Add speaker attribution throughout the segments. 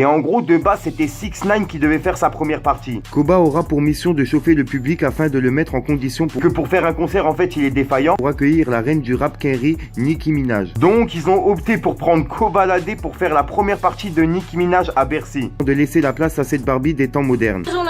Speaker 1: Et en gros, de base, c'était 6ix9ine qui devait faire sa première partie.
Speaker 2: Koba aura pour mission de chauffer le public afin de le mettre en condition
Speaker 1: pour faire un concert, en fait, il est défaillant.
Speaker 2: Pour accueillir la reine du rap Kenry, Nicki Minaj.
Speaker 1: Donc, ils ont opté pour prendre Kobalade pour faire la première partie de Nicki Minaj à Bercy.
Speaker 2: De laisser la place à cette Barbie des temps modernes.
Speaker 3: Toujours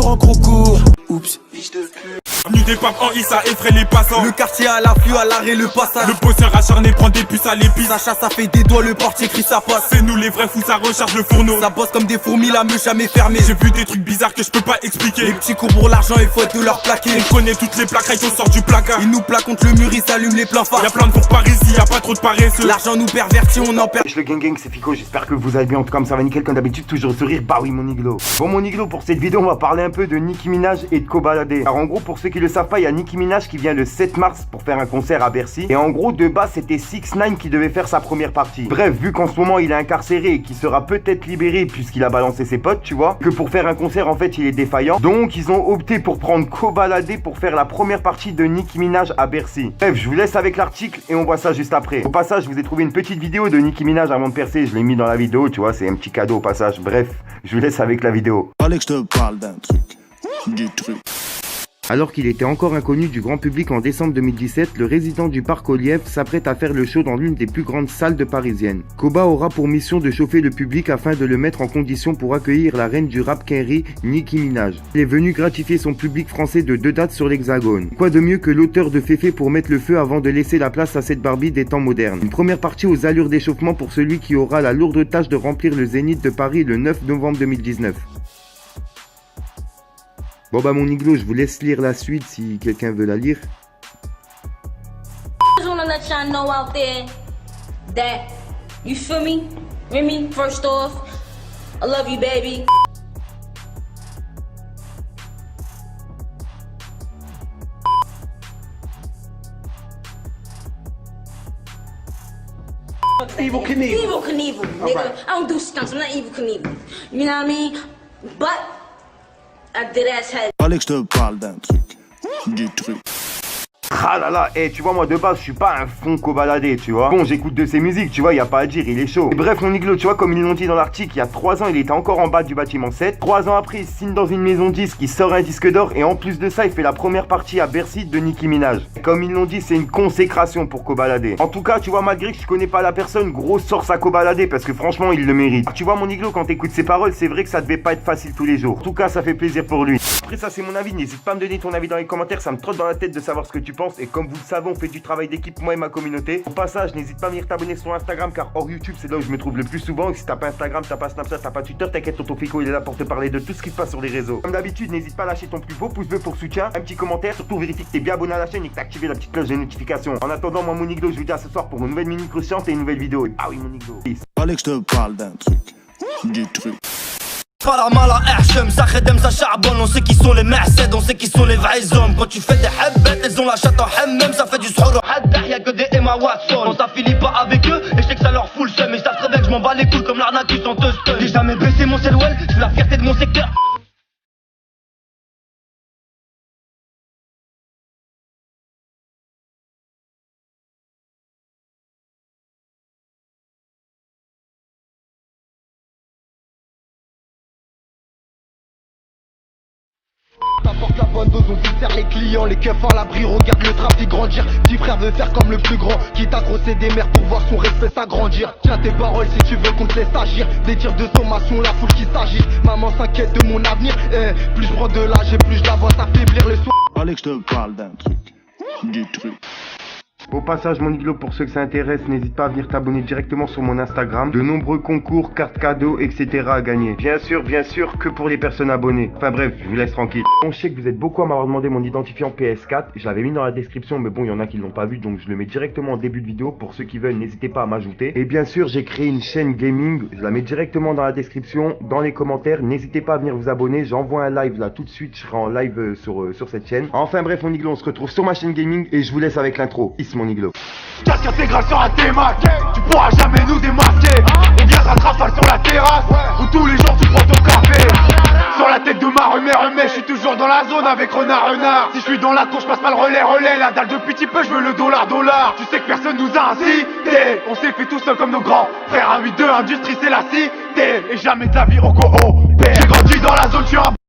Speaker 3: en concours. Oups, fiche de pute.
Speaker 4: Avenue des papes en Issa effraie les passants.
Speaker 3: Le quartier à l'afflux, à l'arrêt, le passage.
Speaker 4: Le bosseur acharné prend des puces à l'épice.
Speaker 3: Sa chasse, ça fait des doigts, le portier crie ça passe.
Speaker 4: C'est nous les vrais fous, ça recharge le fourneau.
Speaker 3: Ça bosse comme des fourmis, la meuf jamais fermée.
Speaker 4: J'ai vu des trucs bizarres que je peux pas expliquer.
Speaker 3: Les petits cours pour l'argent, il faut être de leur plaquer.
Speaker 4: On connaît toutes les plaques, on sort du placard.
Speaker 3: Ils nous plaquent contre le mur, ils s'allument les pleins phares.
Speaker 4: Y'a plein de fours par ici, y'a pas trop de paresseux.
Speaker 3: L'argent nous pervertit, on en perd.
Speaker 1: Le gang, c'est Fico, j'espère que vous allez bien. En tout cas, ça va nickel comme d'habitude, toujours sourire. Bah oui, mon iglo. Bon, mon iglo, pour cette vidéo, on va parler un peu de Nicki Minaj et de Kobalade. Alors, en gros, pour ceux qui le savent pas, il y a Nicki Minaj qui vient le 7 mars pour faire un concert à Bercy. Et en gros, de base, c'était 6ix9ine qui devait faire sa première partie. Bref, vu qu'en ce moment, il est incarcéré et qu'il sera peut-être libéré puisqu'il a balancé ses potes, tu vois, que pour faire un concert, en fait, il est défaillant. Donc, ils ont opté pour prendre Kobalade pour faire la première partie de Nicki Minaj à Bercy. Bref, je vous laisse avec l'article et on voit ça juste après. Au passage, je vous ai trouvé une petite vidéo de Nicki Minaj avant de percer. Je l'ai mis dans la vidéo, tu vois, c'est un petit cadeau au passage. Bref, je vous laisse avec la vidéo.
Speaker 5: Fallait que je te parle d'un truc. Du truc.
Speaker 2: Alors qu'il était encore inconnu du grand public en décembre 2017, le résident du parc aux Lièvres s'apprête à faire le show dans l'une des plus grandes salles de parisienne. Koba aura pour mission de chauffer le public afin de le mettre en condition pour accueillir la reine du rap Kenry, Nicki Minaj. Il est venu gratifier son public français de 2 dates sur l'Hexagone. Quoi de mieux que l'auteur de Féfé pour mettre le feu avant de laisser la place à cette Barbie des temps modernes. Une première partie aux allures d'échauffement pour celui qui aura la lourde tâche de remplir le Zénith de Paris le 9 novembre 2019. Bon bah mon iglo, je vous laisse lire la suite si quelqu'un veut la lire.
Speaker 6: I wanna let y'all know out there that you feel me? Remy, first off, I love you, baby.
Speaker 3: Evil Knievel.
Speaker 6: Evil Knievel, nigga. Right. I don't do stunts, I'm not Evil Knievel. You know what I mean? But I did ass head.
Speaker 5: Fallait que je te parle d'un truc. Du truc.
Speaker 1: Ah là là, tu vois, moi de base, je suis pas un fond Kobalade, tu vois. Bon, j'écoute de ses musiques, tu vois, y a pas à dire, il est chaud. Et bref, mon iglo, tu vois, comme ils l'ont dit dans l'article, il y a 3 ans, il était encore en bas du bâtiment 7. 3 ans après, il signe dans une maison disque, il sort un disque d'or, et en plus de ça, il fait la première partie à Bercy de Nicki Minaj. Comme ils l'ont dit, c'est une consécration pour Kobalade. En tout cas, tu vois, malgré que je connais pas la personne, grosse sorce à Kobalade, parce que franchement, il le mérite. Alors, tu vois, mon iglo, quand t'écoutes ses paroles, c'est vrai que ça devait pas être facile tous les jours. En tout cas, ça fait plaisir pour lui. Après, ça, c'est mon avis, n'hésite pas à me donner ton avis dans les commentaires, ça me trotte dans la tête de savoir ce que tu penses, et comme vous le savez, on fait du travail d'équipe, moi et ma communauté. Au passage, n'hésite pas à venir t'abonner sur Instagram, car hors YouTube, c'est là où je me trouve le plus souvent. Et si t'as pas Instagram, t'as pas Snapchat, t'as pas Twitter, t'inquiète, tonton Fico, il est là pour te parler de tout ce qui se passe sur les réseaux. Comme d'habitude, n'hésite pas à lâcher ton plus beau pouce bleu pour soutien, un petit commentaire, surtout vérifie que t'es bien abonné à la chaîne et que t'as activé la petite cloche de notification. En attendant, moi, mon iglo, je vous dis à ce soir pour une nouvelle mini conscience et une nouvelle vidéo. Ah oui, mon iglo. Peace.
Speaker 5: Fallait que je te parle d'un truc. Du truc.
Speaker 3: Para mala Hachem, ça khedem, ça charbonne. On sait qui sont les mahsed, on sait qui sont les vrais hommes. Quand tu fais des habbettes, elles ont la chatte en hammem. Ça fait du srour au haddah, y'a que des Emma Watson. On s'affilie pas avec eux, et je sais que ça leur fout le seum. Mais ça très bien que je m'en bats les couilles comme l'arnaque du chanteuse. J'ai jamais baissé mon ciel well, je suis la fierté de mon secteur. T'apportes la bonne dose, on dessert les clients. Les keufs à l'abri, regarde le trafic grandir. Petit frère veut faire comme le plus grand, quitte à grosser des mères pour voir son respect s'agrandir. Tiens tes paroles si tu veux qu'on te laisse agir. Des tirs de sommation, la foule qui s'agite. Maman s'inquiète de mon avenir, plus je prends de l'âge et plus je la vois s'affaiblir le soir.
Speaker 5: Fallait que je te parle d'un truc. Du truc.
Speaker 1: Au passage, mon iglo, pour ceux que ça intéresse, n'hésite pas à venir t'abonner directement sur mon Instagram. De nombreux concours, cartes cadeaux, etc. à gagner. Bien sûr, que pour les personnes abonnées. Enfin bref, je vous laisse tranquille. Bon, je sais que vous êtes beaucoup à m'avoir demandé mon identifiant PS4. Je l'avais mis dans la description, mais bon, il y en a qui l'ont pas vu, donc je le mets directement en début de vidéo. Pour ceux qui veulent, n'hésitez pas à m'ajouter. Et bien sûr, j'ai créé une chaîne gaming. Je la mets directement dans la description, dans les commentaires. N'hésitez pas à venir vous abonner. J'envoie un live là tout de suite. Je serai en live sur cette chaîne. Enfin bref, mon iglo, on se retrouve sur ma chaîne gaming et je vous laisse avec l'intro. Mon iglo.
Speaker 4: Casque intégration à tes Mac, tu pourras jamais nous démasquer. On viendra te rafale sur la terrasse, où tous les jours tu prends ton café. Sur la tête de ma remée, je suis toujours dans la zone avec renard. Si je suis dans la cour, je passe pas le relais. La dalle depuis petit peu, je veux le dollar. Tu sais que personne nous a incité. On s'est fait tout seul comme nos grands frères. Un 8-2, industrie, c'est la cité. Et jamais de la vie au coopère.